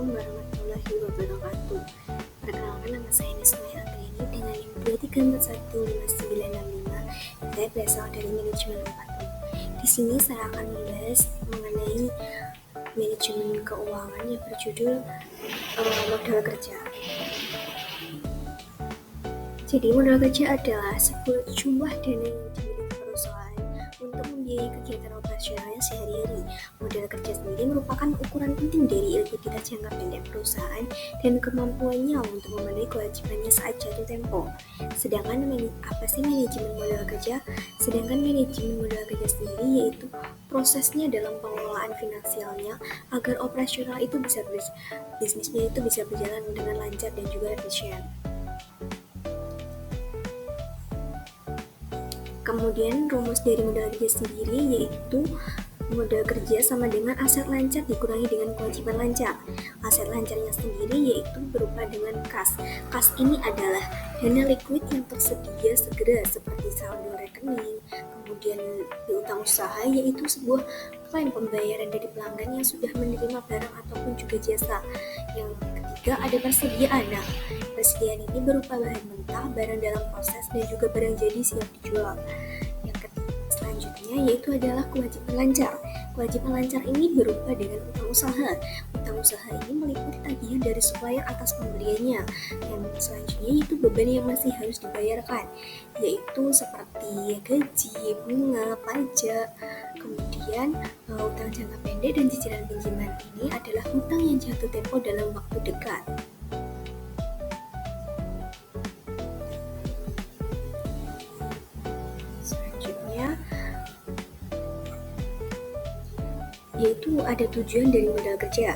Assalamualaikum warahmatullahi wabarakatuh. Perkenalkan, nama saya Nismaya Anggraini dengan NIM 23415965. Saya berasal dari manajemen 4. Di sini saya akan membahas mengenai manajemen keuangan yang berjudul modal kerja. Jadi modal kerja adalah sebuah jumlah dana yang dimiliki perusahaan untuk membiayai kegiatan operasionalnya sehari-hari. Modal kerja sendiri merupakan ukuran penting dari likuiditas jangka pendek perusahaan dan kemampuannya untuk memenuhi kewajibannya saat jatuh tempo. Sedangkan apa sih manajemen modal kerja? Sedangkan manajemen modal kerja sendiri yaitu prosesnya dalam pengelolaan finansialnya agar operasional itu bisnisnya itu bisa berjalan dengan lancar dan juga efisien. Kemudian rumus dari modal kerja sendiri yaitu modal kerja sama dengan aset lancar dikurangi dengan kewajiban lancar. Aset lancarnya sendiri yaitu berupa dengan kas. Kas ini adalah dana likuid yang tersedia segera seperti saldo rekening, kemudian piutang usaha yaitu sebuah klaim pembayaran dari pelanggan yang sudah menerima barang ataupun juga jasa. Yang ketiga ada persediaan. Nah, persediaan ini berupa bahan mentah, barang dalam proses, dan juga barang jadi siap dijual. Selanjutnya yaitu adalah kewajiban lancar. Kewajiban lancar ini berupa dengan utang usaha. Utang usaha ini meliputi tagihan dari supplier atas pembeliannya. Yang selanjutnya yaitu beban yang masih harus dibayarkan, yaitu seperti gaji, bunga, pajak. Kemudian utang jangka pendek dan cicilan pinjaman ini adalah utang yang jatuh tempo dalam waktu dekat. Yaitu ada tujuan dari modal kerja.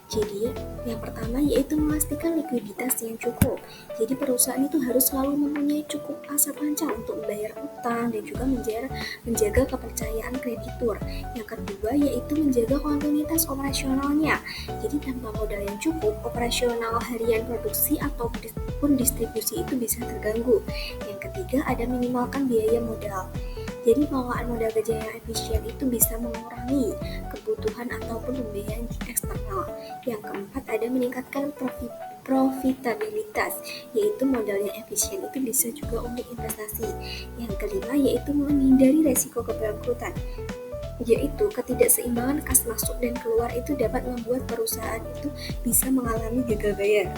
Jadi yang pertama yaitu memastikan likuiditas yang cukup. Jadi perusahaan itu harus selalu mempunyai cukup aset lancar untuk membayar utang dan juga menjaga kepercayaan kreditur. Yang kedua yaitu menjaga kontinuitas operasionalnya. Jadi tanpa modal yang cukup, operasional harian produksi ataupun distribusi itu bisa terganggu. Yang ketiga ada minimalkan biaya modal. Jadi pengelolaan modal kerja yang efisien itu bisa mengurangi kebutuhan ataupun pembiayaan eksternal. Yang keempat ada meningkatkan profitabilitas, yaitu modal yang efisien itu bisa juga untuk investasi. Yang kelima yaitu menghindari resiko kebangkrutan, yaitu ketidakseimbangan kas masuk dan keluar itu dapat membuat perusahaan itu bisa mengalami gagal bayar.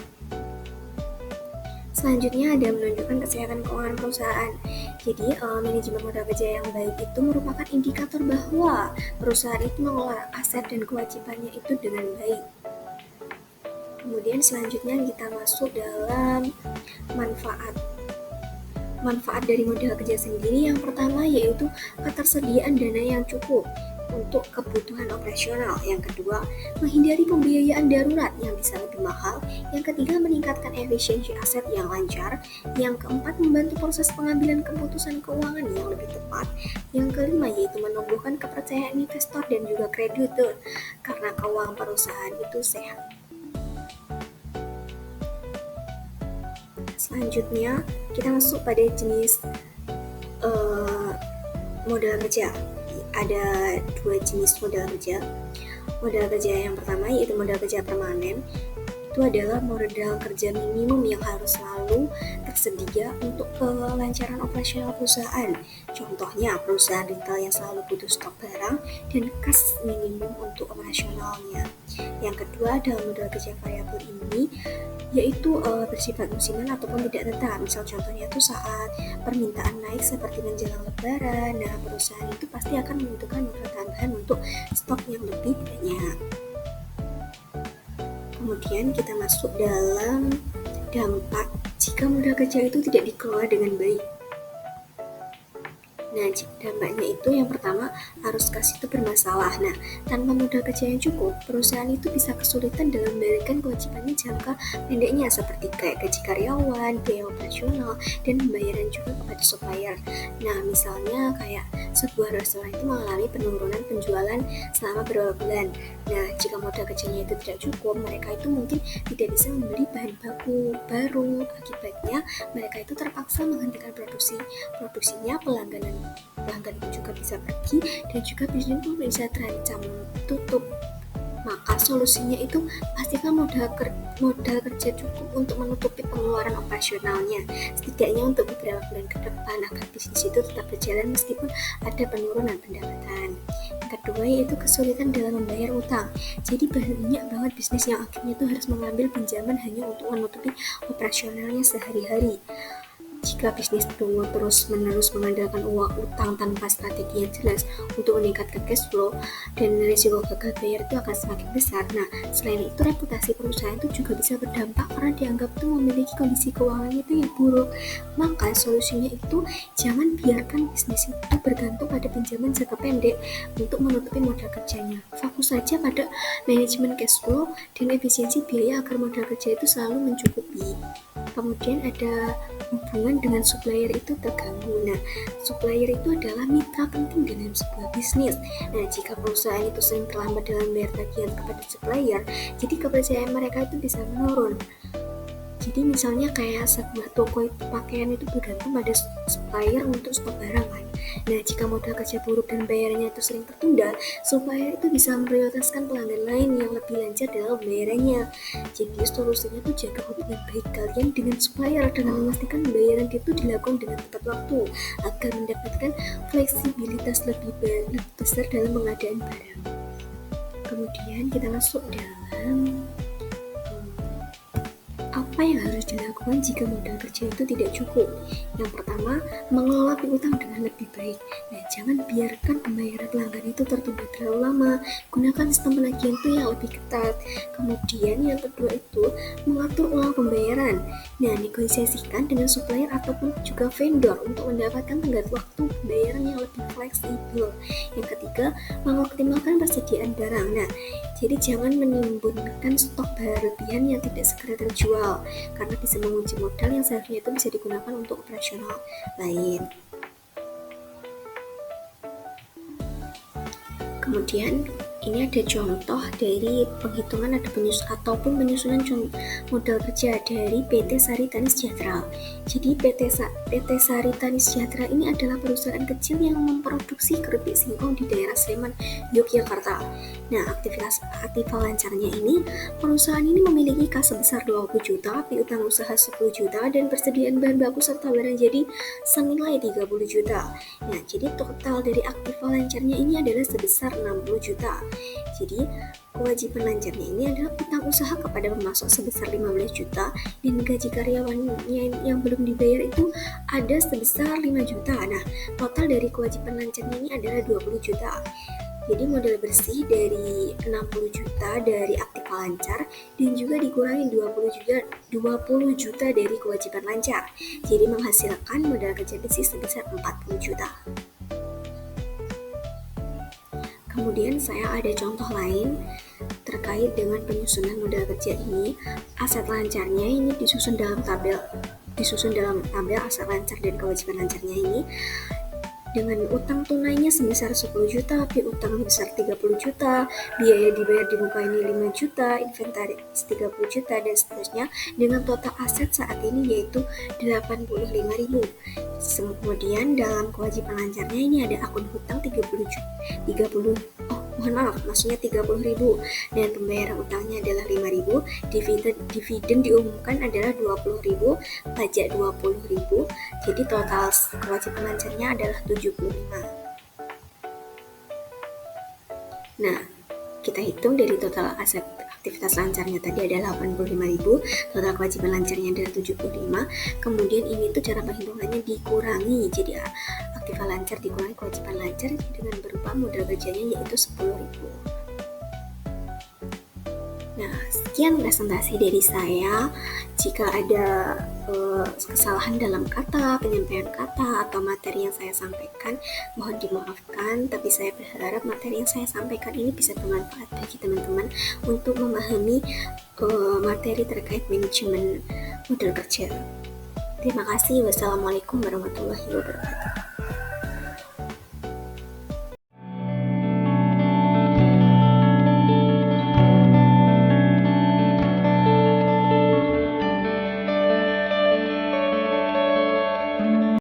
Selanjutnya ada menunjukkan kesehatan keuangan perusahaan. Jadi manajemen modal kerja yang baik itu merupakan indikator bahwa perusahaan itu mengelola aset dan kewajibannya itu dengan baik. Kemudian selanjutnya kita masuk dalam manfaat dari modal kerja sendiri. Yang pertama yaitu ketersediaan dana yang cukup untuk kebutuhan operasional. Yang kedua, menghindari pembiayaan darurat yang bisa lebih mahal. Yang ketiga, meningkatkan efisiensi aset yang lancar. Yang keempat, membantu proses pengambilan keputusan keuangan yang lebih tepat. Yang kelima, yaitu menumbuhkan kepercayaan investor dan juga kreditur karena keuangan perusahaan itu sehat. Selanjutnya, kita masuk pada jenis modal kerja. Ada dua jenis modal kerja. Modal kerja yang pertama yaitu modal kerja permanen. Itu adalah modal kerja minimum yang harus selalu tersedia untuk kelancaran operasional perusahaan. Contohnya perusahaan retail yang selalu butuh stok barang dan kas minimum untuk operasionalnya. Yang kedua adalah modal kerja variabel ini yaitu bersifat musiman ataupun tidak tetap. Misal contohnya itu saat permintaan naik seperti menjelang lebaran, nah perusahaan itu pasti akan membutuhkan modal tambahan untuk stok yang lebih banyak. Kemudian kita masuk dalam dampak jika modal kerja itu tidak dikelola dengan baik. Nah, dampaknya itu yang pertama arus kas itu bermasalah. Nah, tanpa modal kerja yang cukup, perusahaan itu bisa kesulitan dalam membayarkan kewajibannya jangka pendeknya seperti kayak gaji karyawan, biaya operasional, dan pembayaran juga kepada supplier. Nah, misalnya kayak sebuah restoran itu mengalami penurunan penjualan selama beberapa bulan. Nah, jika modal kerjanya itu tidak cukup, mereka itu mungkin tidak bisa membeli bahan baku baru. Akibatnya, mereka itu terpaksa menghentikan produksinya, pelanggan pun juga bisa pergi dan juga bisnis pun bisa terancam tutup. Maka solusinya itu pastikan modal kerja cukup untuk menutupi pengeluaran operasionalnya, setidaknya untuk beberapa bulan ke depan agar bisnis itu tetap berjalan meskipun ada penurunan pendapatan. Yang kedua yaitu kesulitan dalam membayar utang. Jadi banyak banget bisnis yang akhirnya itu harus mengambil pinjaman hanya untuk menutupi operasionalnya sehari-hari. Jika bisnis itu terus-menerus mengandalkan uang utang tanpa strategi yang jelas untuk meningkatkan cash flow, dan risiko gagal bayar itu akan semakin besar. Nah, selain itu reputasi perusahaan itu juga bisa berdampak karena dianggap tuh memiliki kondisi keuangan itu yang buruk. Maka solusinya itu jangan biarkan bisnis itu bergantung pada pinjaman jangka pendek untuk menutupi modal kerjanya. Fokus saja pada manajemen cash flow dan efisiensi biaya agar modal kerja itu selalu mencukupi. Kemudian ada hubungan dengan supplier itu terganggu. Nah, supplier itu adalah mitra penting dalam sebuah bisnis. Nah, jika perusahaan itu sering terlambat dalam bayar tagihan kepada supplier, jadi kepercayaan mereka itu bisa menurun. Jadi misalnya kayak sebuah toko itu pakaian itu bergantung pada supplier untuk stok barang kan. Nah, jika modal kerja buruk dan bayarannya itu sering tertunda, supplier itu bisa memprioritaskan pelanggan lain yang lebih lancar dalam pembayarannya. Jadi solusinya itu jaga hubungan baik kalian dengan supplier dengan memastikan pembayaran itu dilakukan dengan tepat waktu agar mendapatkan fleksibilitas lebih besar dalam pengadaan barang. Kemudian kita masuk dalam apa yang harus dilakukan jika modal kerja itu tidak cukup? Yang pertama, mengelola piutang dengan lebih baik. Nah, jangan biarkan pembayaran pelanggan itu tertunda terlalu lama. Gunakan sistem penagihan itu yang lebih ketat. Kemudian yang kedua itu mengatur ulang pembayaran. Nah, negosiasikan dengan supplier ataupun juga vendor untuk mendapatkan tenggat waktu pembayaran yang lebih fleksibel. Yang ketiga, mengoptimalkan persediaan barang. Nah, jadi jangan menimbulkan stok berlebihan yang tidak segera terjual karena bisa mengunci modal yang seharusnya itu bisa digunakan untuk operasional lain. Kemudian ini ada contoh dari penghitungan ataupun penyusunan modal kerja dari PT Sari Tani Sejahtera. Jadi PT Sari Tani Sejahtera ini adalah perusahaan kecil yang memproduksi keripik singkong di daerah Sleman, Yogyakarta. Nah, aktivitas lancarnya ini, perusahaan ini memiliki kas sebesar 20 juta, piutang usaha 10 juta, dan persediaan bahan baku serta barang jadi senilai 30 juta. Nah, jadi total dari aktivitas lancarnya ini adalah sebesar 60 juta. Jadi kewajiban lancarnya ini adalah utang usaha kepada pemasok sebesar 15 juta dan gaji karyawannya yang belum dibayar itu ada sebesar 5 juta. Nah, total dari kewajiban lancarnya ini adalah 20 juta. Jadi modal bersih dari 60 juta dari aktiva lancar dan juga dikurangi 20 juta dari kewajiban lancar. Jadi menghasilkan modal kerja bersih sebesar 40 juta. Kemudian saya ada contoh lain terkait dengan penyusunan modal kerja ini. Aset lancarnya ini disusun dalam tabel aset lancar dan kewajiban lancarnya ini dengan utang tunainya sebesar 10 juta, piutang sebesar 30 juta, biaya dibayar di muka ini 5 juta, inventaris 30 juta, dan seterusnya, dengan total aset saat ini yaitu 85.000. Kemudian dalam kewajiban lancarnya ini ada akun hutang 30 dan pembayaran utangnya adalah 5.000, dividen diumumkan adalah 20.000, pajak 20.000, jadi total kewajiban lancarnya adalah 75. Nah, kita hitung dari total aset aktivitas lancarnya tadi adalah 85.000, total kewajiban lancarnya adalah 75, kemudian ini tuh cara perhitungannya dikurangi, jadi aktiva lancar dikurangi kewajiban lancar dengan berupa modal kerjanya yaitu 10.000. Nah, sekian presentasi dari saya. Jika ada kesalahan dalam kata, penyampaian kata, atau materi yang saya sampaikan, mohon dimaafkan, tapi saya berharap materi yang saya sampaikan ini bisa bermanfaat bagi teman-teman untuk memahami materi terkait manajemen modal kerja. Terima kasih. Wassalamualaikum warahmatullahi wabarakatuh.